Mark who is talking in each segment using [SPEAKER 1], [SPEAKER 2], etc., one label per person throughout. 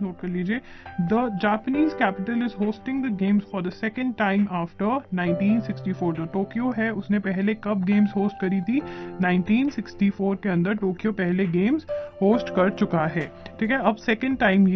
[SPEAKER 1] Note कर लीजिए। The Japanese capital is hosting the games for the second time after 1964। जो Tokyo है उसने पहले कब गेम्स होस्ट करी थी? 1964 के अंदर टोक्यो पहले गेम्स होस्ट कर चुका है। ठीक है, अब सेकेंड टाइम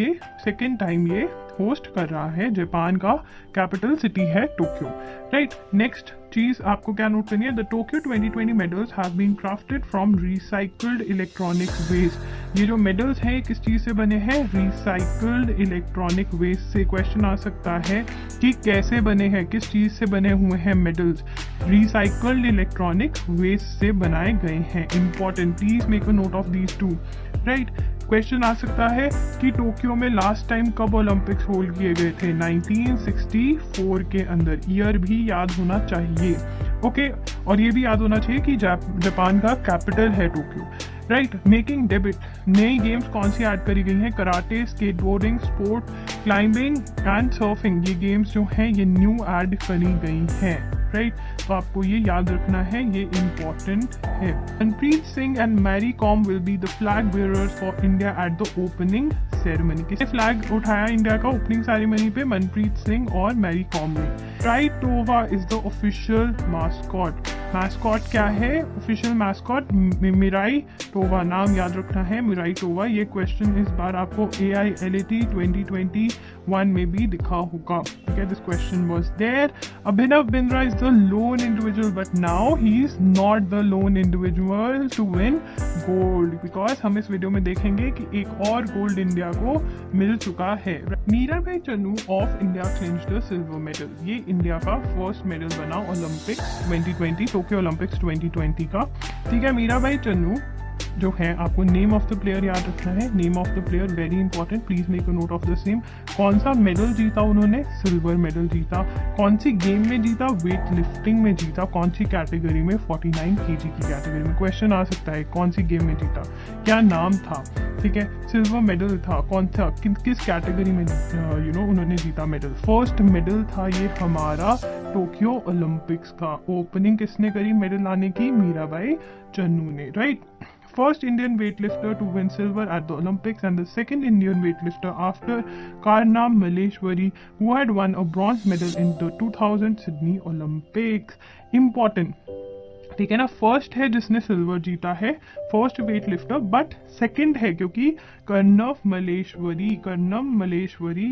[SPEAKER 1] ये होस्ट कर रहा है। जापान का कैपिटल सिटी है टोक्यो, राइट। नेक्स्ट चीज आपको क्या नोट करनी है? The Tokyo 2020 medals have been crafted from recycled electronic waste. ये जो मेडल्स हैं किस चीज से बने हैं? रिसाइकल्ड इलेक्ट्रॉनिक वेस्ट से। क्वेश्चन आ सकता है कि कैसे बने हैं, किस चीज से बने हुए हैं मेडल्स? रिसाइकल्ड इलेक्ट्रॉनिक वेस्ट से बनाए गए हैं। Important, please make a note of these two, right. Question आ सकता है कि टोक्यो में लास्ट टाइम कब ओलंपिक्स होल्ड किए गए थे? 1964 के अंदर। ईयर भी याद होना चाहिए, ओके। और ये भी याद होना चाहिए कि जापान का कैपिटल है टोक्यो, राइट। मेकिंग डेबिट, नई गेम्स कौन सी ऐड करी गई हैं? Karate, skateboarding, sport climbing and surfing. ये गेम्स जो हैं ये न्यू ऐड करी गई हैं, राइट। तो आपको ये याद रखना है, ये इम्पोर्टेंट है। Manpreet Singh and Mary Kom will be the flag bearers for India at the opening ceremony. किसने फ्लैग उठाया इंडिया का ओपनिंग सेरेमनी पे? मनप्रीत सिंह और मैरी कॉम ने। Traitowa is the official mascot. Mascot क्या है? Official mascot Mirai Towa. नाम याद रखना है, मिराई टोवा। ये क्वेश्चन इस बार आपको AILAT 2021 में भी दिखा होगा, ठीक है। This question was there. Abhinav Bindra is the lone individual, but now he is not the lone individual to win gold, because हम इस वीडियो में देखेंगे कि एक और गोल्ड इंडिया को मिल चुका है। Mirabai Channu of India clinched the silver medal. ये इंडिया का फर्स्ट मेडल बना ओलंपिक्स 2020, टोक्यो ओलंपिक्स 2020 का, ठीक है। मीराबाई चन्नू जो है, आपको नेम ऑफ द प्लेयर याद रखना है। Name of the player very important, please make a note of the same. कौन सा मेडल जीता उन्होंने? सिल्वर मेडल जीता। कौन सी गेम में जीता? वेट लिफ्टिंग में जीता। कौन सी कैटेगरी में? 49 kg की कैटेगरी में। क्वेश्चन आ सकता है कौन सी गेम में जीता, क्या नाम था, ठीक है। सिल्वर मेडल था, कौन था, किस कैटेगरी में उन्होंने जीता मेडल? फर्स्ट मेडल था ये हमारा टोक्यो ओलंपिक्स का। ओपनिंग किसने करी मेडल लाने की? मीराबाई चन्नू ने, right. First Indian weightlifter to win silver at the Olympics and the second Indian weightlifter after Karnam Malleshwari, who had won a bronze medal in the 2000 Sydney Olympics. Important, ठीक है ना। First है जिसने silver जीता है, first weight lifter, but second है क्योंकि Karnam Malleswari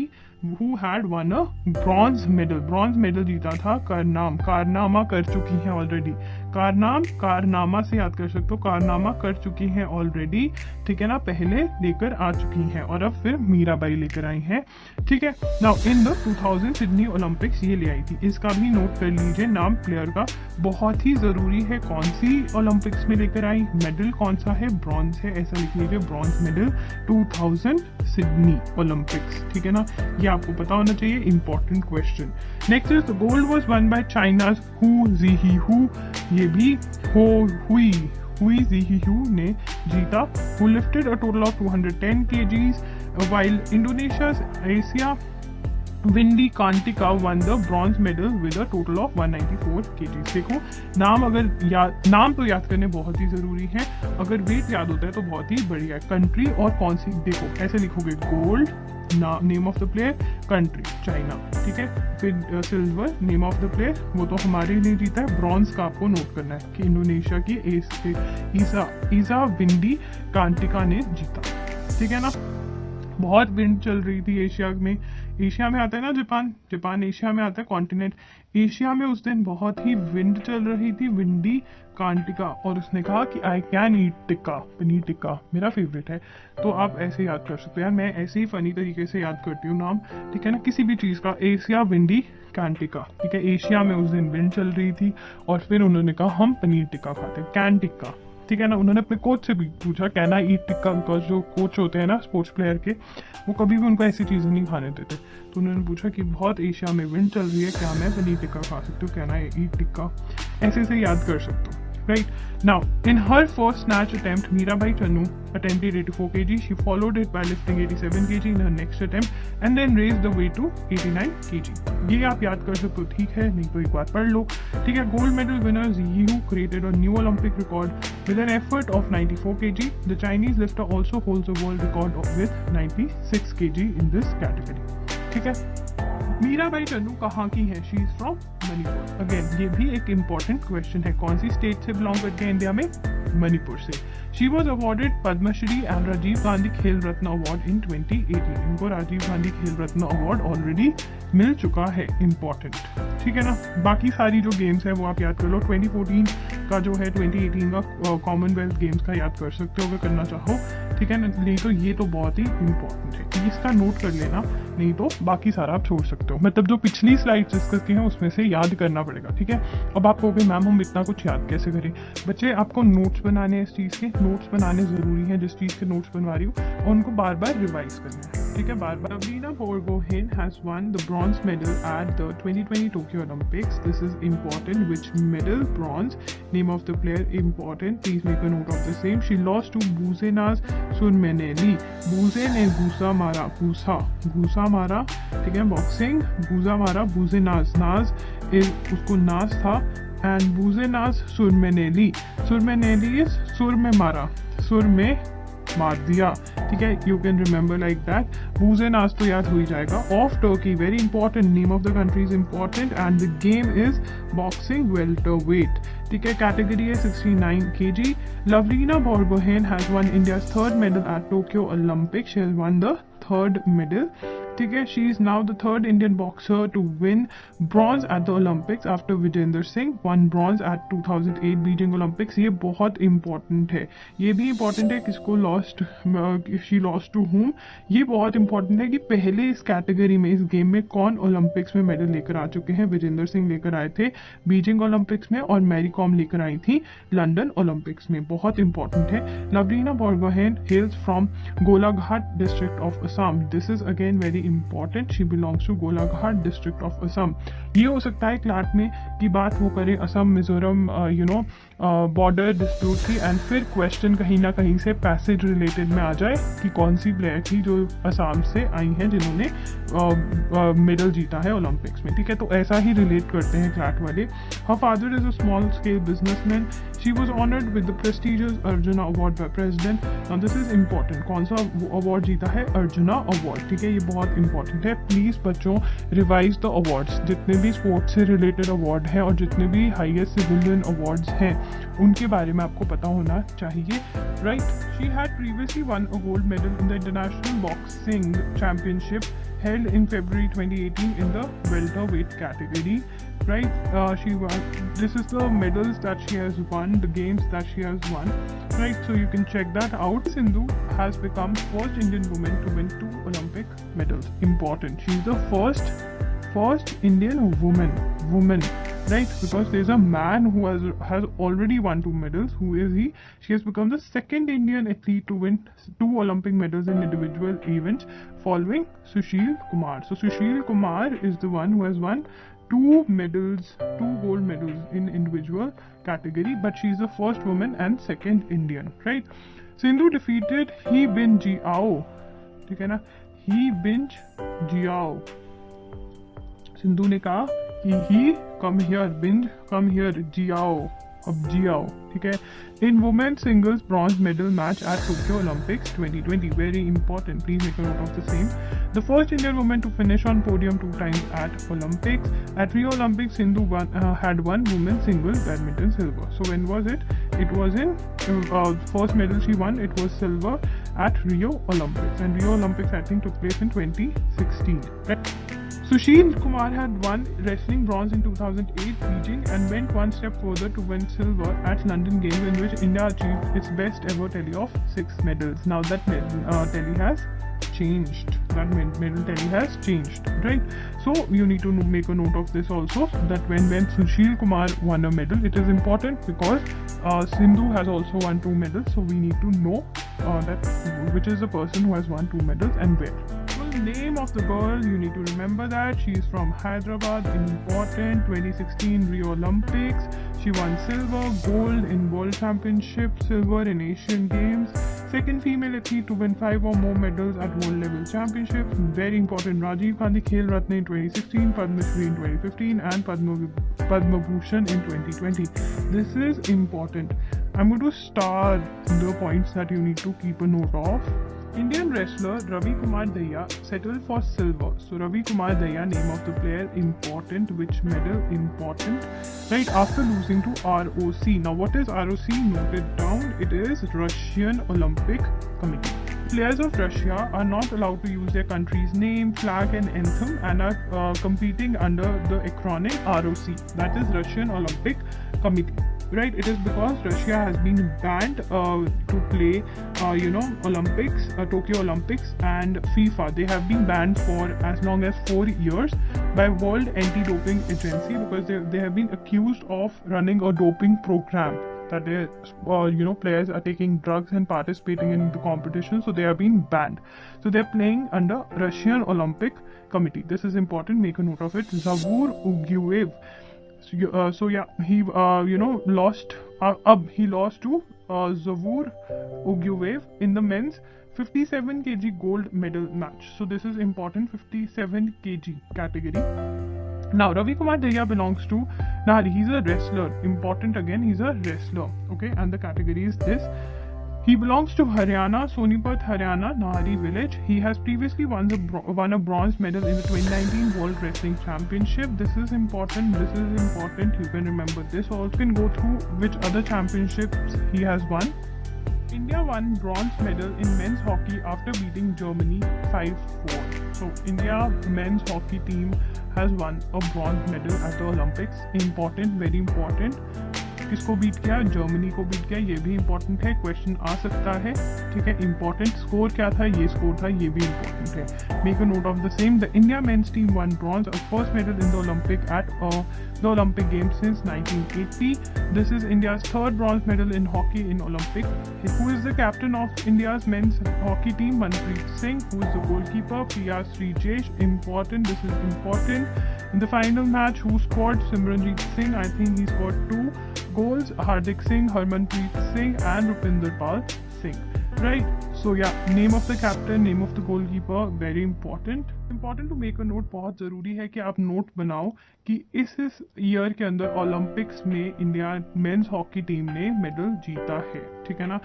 [SPEAKER 1] who had won a bronze medal जीता था कारनामा कर चुकी हैं ऑलरेडी। कारनामा से याद कर सकते हो, कारनामा कर चुकी हैं ऑलरेडी, ठीक है ना। पहले लेकर आ चुकी हैं और अब फिर मीराबाई लेकर आई हैं, ठीक है। Now in the 2000 Sydney Olympics ये ले आई थी। इसका भी नोट कर लीजिए नाम प्लेयर का, बहुत ही जरूरी है। कौन सी ओलंपिक्स में लेकर आई? मेडल कौन सा है? ब्रॉन्ज है, ऐसा लिख लीजिए, ब्रॉन्ज मेडल 2000 सिडनी ओलंपिक्स, ठीक है ना। ये आपको पता होना चाहिए, important question. Next is gold was won by China's Hou Zhihui. ये भी हुई जीहीहू ने जीता। Who lifted a total of 210 kgs while Indonesia's Asia Windy Cantika won the bronze medal with a total of 194 kgs। देखो नाम तो याद करने बहुत ही जरूरी है, अगर वेट याद होता है तो बहुत ही बढ़िया है। कंट्री और कौन सी, देखो ऐसे लिखोगे, gold name of the player, country China, ठीक है। फिर silver name of the player, वो तो हमारे लिए जीता है। ब्रॉन्ज का आपको नोट करना है कि इंडोनेशिया की ईसा विंडी कांटिका ने जीता, ठीक है ना। बहुत विंड चल रही थी एशिया में आता है ना जापान एशिया में आता है कॉन्टिनेंट। एशिया में उस दिन बहुत ही विंड चल रही थी, विंडी कांटिका, और उसने कहा कि I can eat tikka, paneer tikka मेरा फेवरेट है। तो आप ऐसे याद कर सकते हो, यार मैं ऐसे ही फनी तरीके से याद करती हूँ नाम, ठीक है ना, किसी भी चीज़ का। एशिया विंडी कांटिका, ठीक है। एशिया में उस दिन विंड चल रही थी और फिर उन्होंने कहा हम पनीर टिक्का खाते हैं, कैन टिक्का, ठीक है ना। उन्होंने अपने कोच से भी पूछा can I eat tikka, because जो कोच होते हैं ना स्पोर्ट्स प्लेयर के, वो कभी भी उनको ऐसी चीज़ें नहीं खाने देते। तो उन्होंने पूछा कि बहुत एशिया में विंड चल रही है, क्या मैं पनीर टिक्का खा सकती हूँ, कैन आई ईट टिक्का, ऐसे से याद कर सकते हो, Right now, in her first snatch attempt, Mirabai Channu attempted 84 kg. She followed it by lifting 87 kg in her next attempt and then raised the weight to 89 kg. ये आप याद कर सकते हो, ठीक है, नहीं तो एक बार पढ़ लो, ठीक है. Gold medal winner Ziyu created a new Olympic record with an effort of 94 kg. The Chinese lifter also holds a world record with 96 kg in this category. ठीक है. मीराबाई चन्नू कहाँ की है? She is from Manipur. Again ये भी एक important question है, कौन सी स्टेट से बिलोंग करते हैं इंडिया में? मणिपुर से. She was awarded Padmashri and Rajiv Gandhi Khel Ratna award in 2018. इनको राजीव गांधी खेल रत्न अवार्ड ऑलरेडी मिल चुका है. इम्पॉर्टेंट, ठीक है ना. बाकी सारी जो गेम्स है वो आप याद कर लो. 2014 का जो है 2018 का कॉमनवेल्थ गेम्स का याद कर सकते हो अगर करना चाहो, ठीक है ना. नहीं तो ये तो बहुत ही इम्पॉर्टेंट है, इसका नोट कर लेना, नहीं तो बाकी सारा आप छोड़ सकते हो. मतलब जो पिछली स्लाइड डिस्कस की हैं उसमें से याद करना पड़ेगा, ठीक है. अब आप कहोगे मैम हम इतना कुछ याद कैसे करें? बच्चे आपको नोट्स बनाने हैं, इस चीज़ के नोट्स बनाने ज़रूरी हैं, जिस चीज़ के नोट्स बनवा रही हूँ, और उनको बार बार रिवाइज करना है, ठीक है, बार बार. Ravina Borgohain has won the bronze medal at the 2020 Tokyo Olympics. This is important. Which medal? Bronze. Name of the player important. Please make a note of the same. She lost to Busenaz Surmeneli. Buse ने घूसा मारा, घूसा मारा, ठीक है. Boxing, घूसा मारा, Busenaz. नाज उसको नाज था, and Busenaz Surmeneli. Surmeneli is सुर में मारा, सुर में मार दिया, ठीक है. You can remember like that. Busenaz तो याद हो ही जाएगा. Of Turkey, very important. Name of the country is important and the game is boxing welterweight, ठीक है. कैटेगरी है 69 kg. Ravina Borgohain has won India's third medal at Tokyo Olympics. She has won the third medal, ठीक है. She is now the third Indian boxer to win bronze at the Olympics after Vijender Singh won bronze at 2008 Beijing Olympics. ये बहुत important है. ये भी important है किसको lost, she lost to whom. ये बहुत इंपॉर्टेंट है कि पहले इस कैटेगरी में, इस गेम में कौन ओलंपिक्स में मेडल लेकर आ चुके हैं. विजेंद्र सिंह लेकर आए थे बीजिंग ओलंपिक्स में और मैरी कॉम लेकर आई थी लंदन ओलंपिक्स में. बहुत इंपॉर्टेंट है. Ravina Borgohain hails from Golaghat district of Assam. This is again very important. She belongs to Golaghat district of Assam. ये हो सकता है क्लास में की बात वो करें असम मिजोरम बॉर्डर डिस्प्यूट की, एंड फिर क्वेश्चन कहीं ना कहीं से पैसेज रिलेटेड में आ जाए कि कौन सी प्लेयर थी जो असम से आई हैं जिन्होंने मेडल जीता है ओलंपिक्स में, ठीक है. तो ऐसा ही रिलेट करते हैं क्लाट वाले. Her father is a small scale businessman. She was honoured with the prestigious arjuna award by president. Now this is important. कौन सा अवार्ड जीता है? अर्जुना अवार्ड, ठीक है. ये बहुत इंपॉर्टेंट है. प्लीज बच्चों रिवाइज द अवार्ड्स. जितने भी स्पोर्ट्स से रिलेटेड अवार्ड हैं और जितने भी हाईएस्ट सिविलियन अवार्ड्स हैं उनके बारे में आपको पता होना चाहिए, right. She had previously one a gold medal in the international boxing championship held in February 2018 in the welterweight category, right. This is the medals that she has won, the games that she has won, right. So you can check that out. Sindhu has become first Indian woman to win 2 Olympic medals. Important. She is the first Indian woman, right, because there's a man who has already won 2 medals. Who is he? She has become the second Indian athlete to win 2 Olympic medals in individual events, following Sushil Kumar. So Sushil Kumar is the one who has won 2 gold medals in individual category, but she's the first woman and second Indian, right. Sindhu defeated He Bin Jiao, ठीक है ना. He Bin Jiao. Sindhu ने कहा कि he come here, Bing come here, Jiao, अब Jiao, ठीक है. In women singles bronze medal match at Tokyo Olympics 2020. Very important. Please make a note of the same. The first Indian women to finish on podium 2 times at Olympics. At Rio Olympics, Sindhu had won women single badminton silver. So when was it? It was in first medal she won. It was silver at Rio Olympics, and Rio Olympics I think took place in 2016. Right? Sushil Kumar had won wrestling bronze in 2008 Beijing and went one step further to win silver at London Games, in which India achieved its best ever tally of 6 medals. Now that tally has changed. That medal tally has changed, right? So you need to make a note of this also, that when Sushil Kumar won a medal, it is important because Sindhu has also won 2 medals. So we need to know that which is the person who has won 2 medals and where. Name of the girl, you need to remember that she is from Hyderabad. Important. 2016 Rio Olympics. She won silver, gold in World Championship, silver in Asian Games. Second female athlete to win 5 or more medals at world level championships. Very important. Rajiv Gandhi Khel Ratna in 2016, Padma Shri in 2015, and Padma Bhushan in 2020. This is important. I'm going to star the points that you need to keep a note of. Indian wrestler Ravi Kumar Dahiya settled for silver. So Ravi Kumar Dahiya, name of the player, important. Which medal? Important. Right, after losing to ROC. Now what is ROC? Note it down. It is Russian Olympic Committee. Players of Russia are not allowed to use their country's name, flag and anthem and are competing under the acronym ROC. That is Russian Olympic Committee. Right, it is because Russia has been banned to play, Olympics, Tokyo Olympics and FIFA. They have been banned for as long as 4 years by World Anti-Doping Agency because they have been accused of running a doping program. That their players are taking drugs and participating in the competition, so they are being banned. So they're playing under Russian Olympic Committee. This is important. Make a note of it. Zavur Uguev. He lost. He lost to Zavur Uguev in the men's 57 kg gold medal match. So this is important. 57 kg category. Now Ravi Kumar Dahiya belongs to Nahari. He's a wrestler. Important again. He's a wrestler. Okay, and the category is this. He belongs to Haryana, Sonipat, Haryana, Nahari village. He has previously won a bronze medal in the 2019 World Wrestling Championship. This is important. This is important. You can remember this. Also, you can go through which other championships he has won. India won bronze medal in men's hockey after beating Germany 5-4. So India men's hockey team has won a bronze medal at the Olympics. Important, very important. किसको beat किया? Germany को beat किया. ये भी important है. Question आ सकता है. ठीक है. इंपॉर्टेंट स्कोर क्या था? ये स्कोर था. ये भी इंपॉर्टेंट है. Make a note of the same. The India men's team won bronze, a first medal in the Olympic at the Olympic Games since 1980. This is India's third bronze medal in hockey in Olympic. Who is the captain of India's men's hockey team? Manpreet Singh. Who is the goalkeeper? Priya Srijesh. Important. This is important. In the final match, who scored? Simranjeet Singh. I think he scored 2 goals. Hardik Singh, Harmanpreet Singh, and Rupinder Pal Singh. Right. So yeah, name of the captain, name of the goalkeeper, very important. Important to make a note. बहुत ज़रूरी है कि आप note बनाओ कि इस year के अंदर ओलंपिक्स में इंडिया मेंस हॉकी टीम ने मेडल जीता है. ठीक है ना.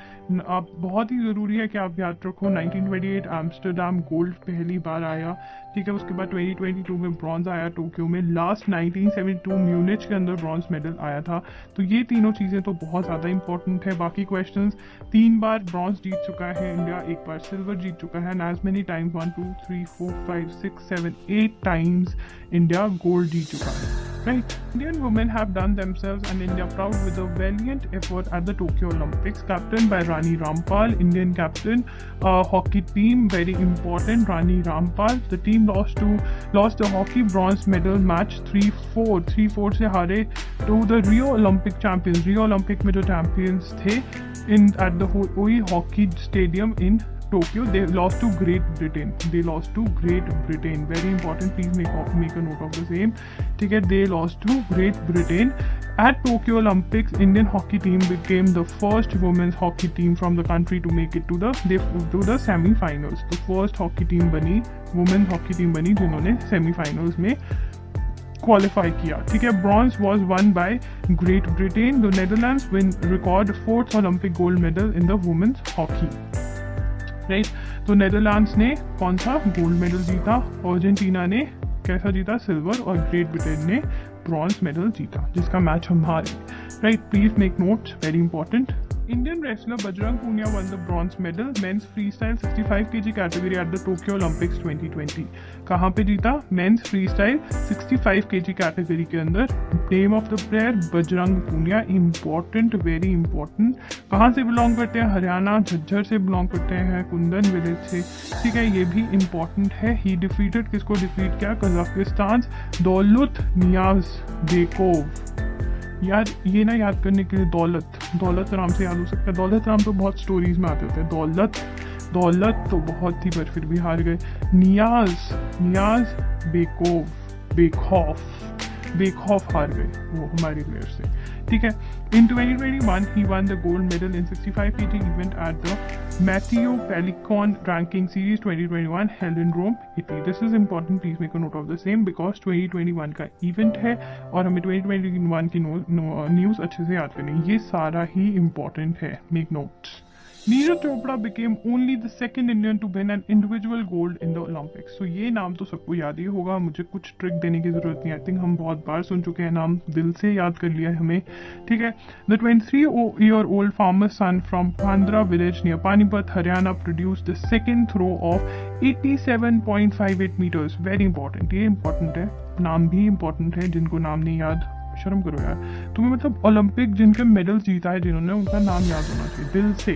[SPEAKER 1] आप बहुत ही ज़रूरी है कि आप याद रखो 1928 एम्स्टर्डम गोल्ड पहली बार आया. ठीक है. उसके बाद 2022 में ब्रॉन्ज आया टोक्यो में. लास्ट 1972 म्यूनिच के अंदर ब्रॉन्ज मेडल आया था. तो ये तीनों चीज़ें तो बहुत ज़्यादा इंपॉर्टेंट है. बाकी क्वेश्चंस, 3 बार ब्रॉन्ज जीत चुका है इंडिया, 1 बार सिल्वर जीत चुका है. And as many times 1 2 3 4 5 6 7 8 times India gold जीत चुका है. Right, Indian women have done themselves and India proud with a valiant effort at the Tokyo Olympics. Captained by Rani Rampal, Indian captain, hockey team, very important. Rani Rampal. The team lost the hockey bronze medal match 3-4 से हारे to the Rio Olympic champions. Rio Olympic में जो champions थे at the OE Hockey Stadium in Tokyo. They lost to Great Britain. Very important. Please make a note of the same. ठीक है. They lost to Great Britain. At Tokyo Olympics, Indian hockey team became the first women's hockey team from the country to make it to the semi-finals. The first women's hockey team बनी जिन्होंने semi-finals में qualify किया. ठीक है. Bronze was won by Great Britain. The Netherlands win record 4th Olympic gold medal in the women's hockey. Right. तो Netherlands ने कौन सा गोल्ड मेडल जीता, अर्जेंटीना ने कैसा जीता, सिल्वर, और ग्रेट ब्रिटेन ने ब्रॉन्ज मेडल जीता, जिसका मैच हम हारे. Right. Please make notes, very important. Indian wrestler Bajrang Punia won the bronze medal men's freestyle 65 kg category at the Tokyo Olympics 2020. कहाँ पे जीता? men's freestyle 65 kg category के अंदर. Name of the player Bajrang Punia. Important, very important. कहाँ से belong करते हैं? हरियाणा, झज्जर से बिलोंग करते हैं, कुंदन विलेज से. ठीक है. ये भी important है. He defeated, किसको डिफीट किया? कजाकिस्तान दौलत नियाज़बेकोव. यार ये ना याद करने के लिए दौलत राम से याद हो सकता है. दौलत राम तो बहुत स्टोरीज में आते थे. दौलत दौलत तो बहुत थी पर फिर भी हार गए। नियाज बेखौफ हार गए वो हमारे प्लेयर से, ठीक है। इन 2021 he won the gold medal in 65 kg event at the Matteo Pellicon ranking series 2021 held in Rome, Italy. This is important, please make a note of the same because 2021 का इवेंट है और हमें 2021 की news अच्छे से याद करनी है, ये सारा ही इम्पोर्टेंट है, make notes. Neeraj Chopra became only the second Indian to win an individual gold in the Olympics. So ये नाम तो सबको याद ही होगा, मुझे कुछ ट्रिक देने की जरूरत नहीं। आई थिंक हम बहुत बार सुन चुके हैं, नाम दिल से याद कर लिया है हमें, ठीक है। The 23-year-old farmer's son from Pandra village near Panipat, Haryana produced the second throw of 87.58 meters. Very important, ये important है, नाम भी important है। जिनको नाम नहीं याद, शर्म करो यार तुम्हें, मतलब ओलंपिक जिनके मेडल्स जीता है जिन्होंने, उनका नाम याद होना चाहिए दिल से,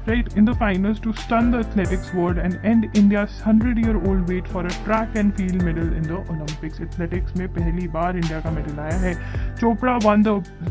[SPEAKER 1] right. In the finals to stun the athletics world and and India's 100-year-old wait for a track and field medal in the Olympics. Athletics में पहली बार इंडिया का मेडल आया है। Chopra won the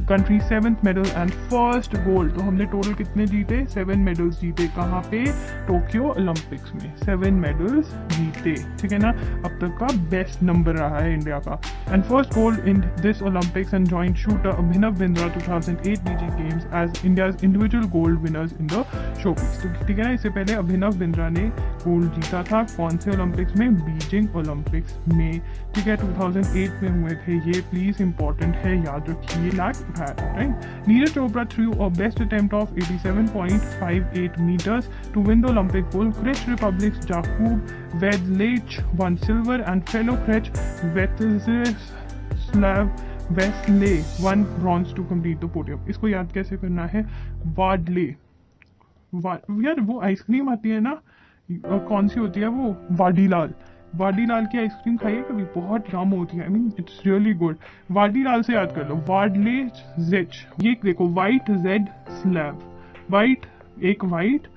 [SPEAKER 1] country 7th medal and first gold. तो हमने total कितने जीते? 7 मेडल्स जीते। कहाँ पे? टोक्यो ओलंपिक्स में 7 मेडल्स जीते, ठीक है ना। अब तक का बेस्ट नंबर रहा है इंडिया का। And first gold in this Olympics and joined shooter Abhinav Bindra 2008 BG Games as India's individual gold winners in the showpiece. तो ठीक है ना, इससे पहले अभिनव बिंद्रा ने गोल्ड जीता था कौन से ओलंपिक्स में? बीजिंग ओलंपिक्स में, ठीक है, 2008 में हुए थे ये, प्लीज इंपॉर्टेंट है, याद रखिए। लाख उठाया था, right. Neeraj Chopra through a best attempt of 87.58 meters to win the Olympic gold. Czech Republic's Jakub Vedlech won silver and fellow Czech Svetoslav Vesely won bronze to complete the podium. इसको याद कैसे करना है? वाडले, यार वो आइसक्रीम आती है ना, कौन सी होती है वो? वाडीलाल की आइसक्रीम खाइए कभी, बहुत यम होती है, I mean it's really good. Vadilal से याद कर लो, वाडले जेच। ये देखो, वाइट जेड स्लैब, वाइट एक वाइट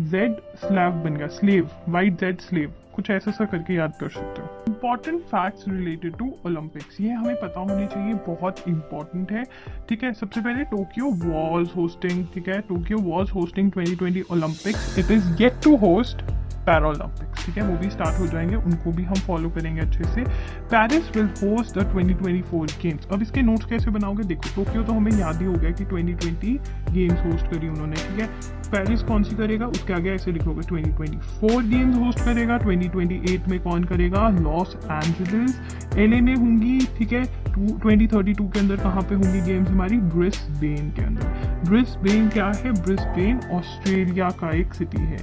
[SPEAKER 1] जेड स्लैब बन गया, स्लेव, वाइट जेड स्लेव, कुछ ऐसा सा करके याद कर सकते हो। Important facts related to Olympics, ये हमें पता होने चाहिए, बहुत इंपॉर्टेंट है, ठीक है। सबसे पहले टोक्यो वॉज होस्टिंग, ठीक है, Tokyo was hosting 2020 Olympics. It is yet to host para Olympics, ठीक है, वो भी स्टार्ट हो जाएंगे, उनको भी हम फॉलो करेंगे अच्छे से। Paris will host the 2024 games. अब इसके नोट्स कैसे बनाओगे? देखो, टोक्यो तो हमें याद ही हो गया कि 2020 गेम्स होस्ट करी उन्होंने, ठीक है। पेरिस कौन सी करेगा? उसके आगे ऐसे लिखोगे 2024 गेम्स होस्ट करेगा। 2028 में कौन करेगा? लॉस एंजलिस, LA में होंगी, ठीक है। 2032 के अंदर कहाँ पे होंगी गेम्स हमारी? ब्रिस्बेन के अंदर। ब्रिस्बेन क्या है? ब्रिस्बेन ऑस्ट्रेलिया का एक सिटी है,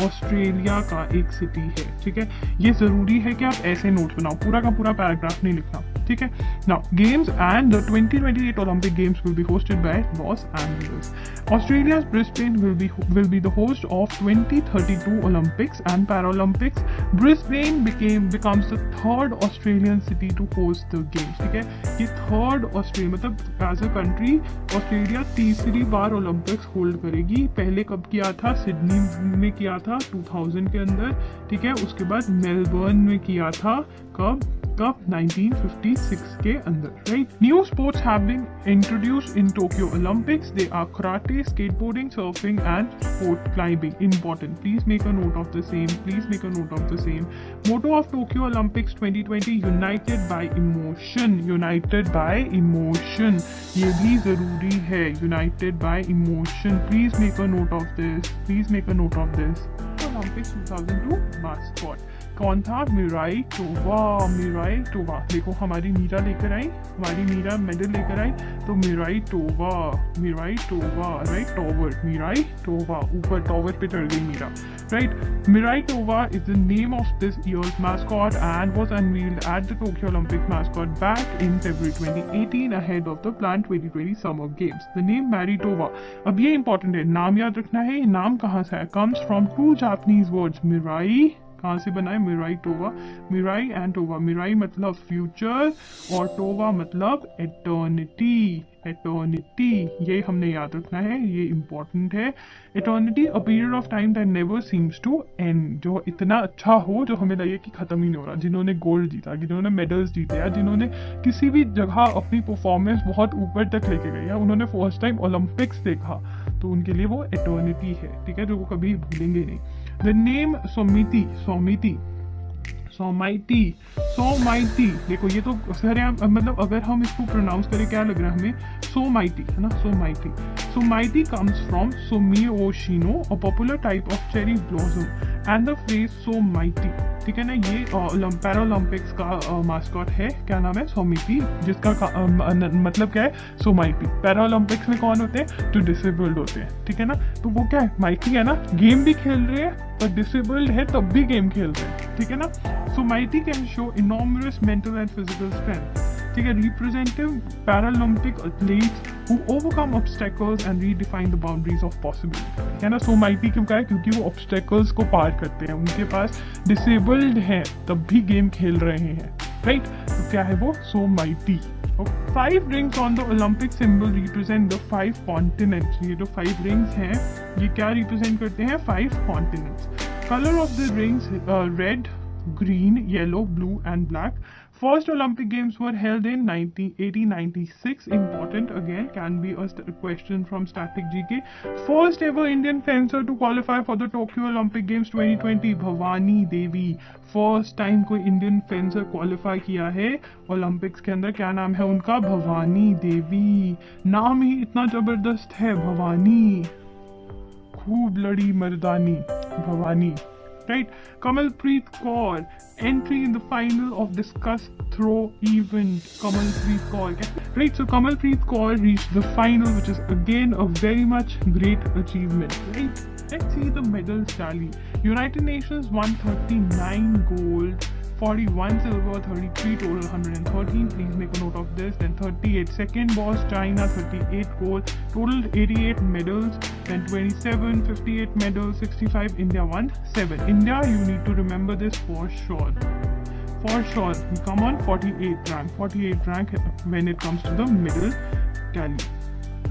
[SPEAKER 1] ऑस्ट्रेलिया का एक सिटी है, ठीक है। ये जरूरी है कि आप ऐसे नोट्स बनाओ, पूरा का पूरा पैराग्राफ नहीं लिखना, ठीक है। Now games and the 2028 Olympic Games will be hosted by Los Angeles. Australia's Brisbane will be the host of 2032 Olympics and Paralympics. Brisbane becomes the third Australian city to host the games, ठीक है। ये third Australia, मतलब as a country Australia तीसरी बार Olympics hold करेगी। पहले कब किया था? सिडनी में किया था 2000 के अंदर, ठीक है। उसके बाद मेलबर्न में किया था, कब 1956 के अंदर, right. New sports have been introduced in Tokyo Olympics. They are karate, skateboarding, surfing and sport climbing. Important, please make a note of the same, please make a note of the same. Motto of Tokyo Olympics 2020 united by emotion, united by emotion, ये भी जरूरी है, united by emotion. Please make a note of this, please make a note of this. Olympics 2002 mascot कौन था? Mirai Towa, Mirai Towa. देखो हमारी मीरा लेकर आई, हमारी मीरा मेडल लेकर आई, तो Mirai Towa, Mirai Towa, right. Tower, Mirai Towa, ऊपर टॉवर पे चढ़ गई Meera, right. Mirai Towa is the name of this year's mascot and was unveiled at the Tokyo Olympic mascot back in February 2018 ahead of the planned 2020 Summer Games. The name Maritova, अब ये important है, नाम याद रखना है। ये नाम कहाँ से है? comes from two Japanese words, Mirai, कहाँ से बना है? Mirai Towa, Mirai and Towa. Mirai मतलब फ्यूचर और टोवा मतलब एटर्निटी, एटर्निटी, ये हमने याद रखना है, ये इंपॉर्टेंट है। Eternity, a period of time that never seems to end, जो इतना अच्छा हो जो हमें लगे कि खत्म ही नहीं हो रहा। जिन्होंने गोल्ड जीता, जिन्होंने मेडल्स जीते, या जिन्होंने किसी भी जगह अपनी परफॉर्मेंस बहुत ऊपर तक लेके गए, या उन्होंने फर्स्ट टाइम ओलंपिक्स देखा, तो उनके लिए वो एटर्निटी है, ठीक है, जो वो कभी भूलेंगे नहीं। द नेम सोमिति देखो ये तो सर मतलब अगर हम इसको प्रोनाउंस करें क्या लग रहा है हमें, सोमाइटी है ना, Someity comes from Somei-Yoshino, a popular type of cherry blossom and the phrase Someity, ठीक है ना। ये पैरालंपिक्स का मास्कॉट है, क्या नाम है, सोमिति, जिसका मतलब क्या है, सोमाइटी। पैरालंपिक्स में कौन होते हैं, जो डिसेबल्ड होते हैं, ठीक है ना। तो वो क्या है, माइटी है ना, गेम भी खेल रहे हैं पर डिसेबल्ड है तब भी गेम खेल रहे हैं, ठीक है ना। So mighty can show enormous mental and physical strength, ठीक है। Representative Paralympic athletes who overcome obstacles and redefine the boundaries of possibility, है ना। सो माइटी क्यों है, क्योंकि वो ऑब्स्टेकल्स को पार करते हैं, उनके पास डिसेबल्ड हैं तब भी गेम खेल रहे हैं, राइट। तो क्या है वो, सो mighty. 5 rings on the Olympic symbol represent the 5 continents. ये जो 5 rings हैं ये क्या represent करते हैं, 5 continents. Color of the rings red, green, yellow, blue and black. First Olympic Games were held in 1896. Important again, can be a question from Static GK. First ever Indian fencer to qualify for the Tokyo Olympic Games 2020, Bhavani Devi. First time कोई Indian fencer qualify किया है Olympics के अंदर, क्या नाम है उनका, भवानी देवी। नाम ही इतना जबरदस्त है, भवानी, खूब लड़ी मर्दानी, Bhavani, right? Kamalpreet Kaur, entry in the final of discus throw event. Kamalpreet Kaur, right? So Kamalpreet Kaur reached the final, which is again a very much great achievement, right? Let's see the medals tally. United Nations 139 gold, 41 silver, 33 total, 113. Please make a note of this. Then 38 second was China, 38 gold, total 88 medals. Then 27, 58 medals, 65. India won 7. India, you need to remember this for sure. For sure, we come on 48th rank when it comes to the medal tally.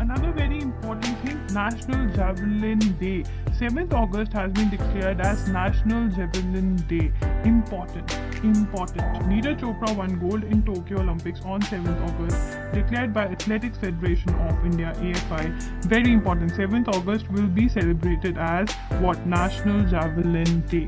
[SPEAKER 1] Another very important thing, National Javelin Day. 7th August has been declared as National Javelin Day. Important. Neeraj Chopra won gold in Tokyo Olympics on 7th August, declared by Athletics Federation of India, AFI. Very important. 7th August will be celebrated as what? National Javelin Day.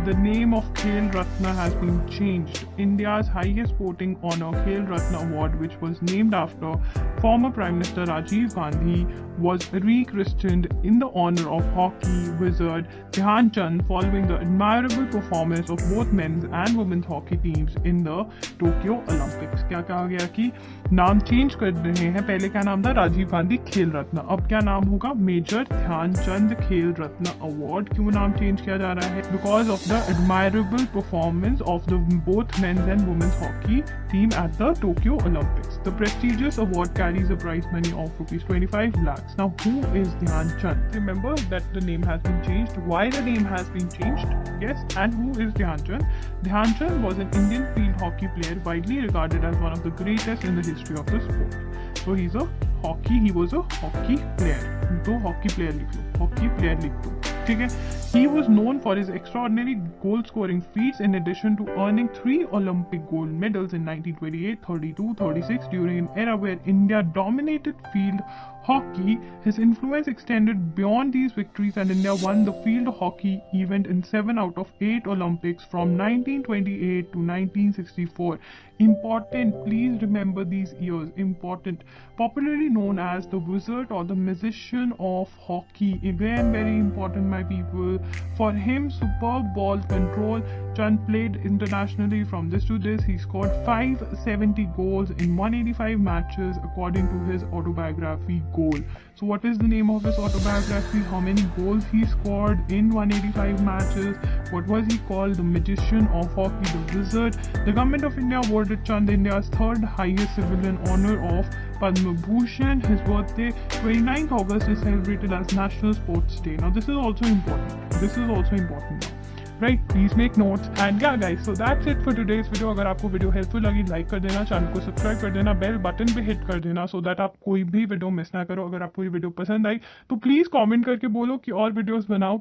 [SPEAKER 1] The name of Khel Ratna has been changed. India's highest sporting honor, Khel Ratna Award, which was named after former Prime Minister Rajiv Gandhi, was rechristened in the honor of hockey wizard Dhyan Chand following the admirable performance of both men's and women's hockey teams in the Tokyo Olympics. क्या कहा गया कि नाम change कर रहे हैं, पहले क्या नाम था, राजीव गांधी खेल रत्न, अब क्या नाम होगा, मेजर ध्यानचंद खेल रत्न अवार्ड। क्यों नाम चेंज किया जा रहा है, because of the admirable performance of the both men's and women's hockey team at the Tokyo Olympics. The prestigious award carries a prize money of ₹25 lakhs. Now, who is Dhyan Chand? Remember that the name has been changed. Why the name has been changed? Yes, and who is Dhyan Chand? Dhyan Chand was an Indian field hockey player widely regarded as one of the greatest in the history of the sport. So he was a hockey player. तो hockey player लिख दो, ठीक है। He was known for his extraordinary goal-scoring feats in addition to earning 3 Olympic gold medals in 1928, 32, 36 during an era where India dominated field hockey. His influence extended beyond these victories and India won the field hockey event in 7 out of 8 Olympics from 1928 to 1964. Important, please remember these years, important. Popularly known as the wizard or the magician of hockey. Again, very important, my people. For him, superb ball control. Chand played internationally from this to this. He scored 570 goals in 185 matches according to his autobiography Goal. So what is the name of his autobiography? How many goals he scored in 185 matches? What was he called? The magician of hockey, the wizard. The government of India awarded Chand India's 3rd highest civilian honor of Padma Bhushan. His birthday, 29th August, is celebrated as National Sports Day. Now this is also important now. Right, please make notes. And yeah guys, so that's it for today's video. अगर आपको video helpful लगी, like कर देना, channel को subscribe कर देना, bell button पे hit कर देना, सो दैट आप कोई भी वीडियो मिस ना करो। अगर आपको ये वीडियो पसंद आई तो प्लीज कमेंट करके बोलो कि और वीडियोस बनाओ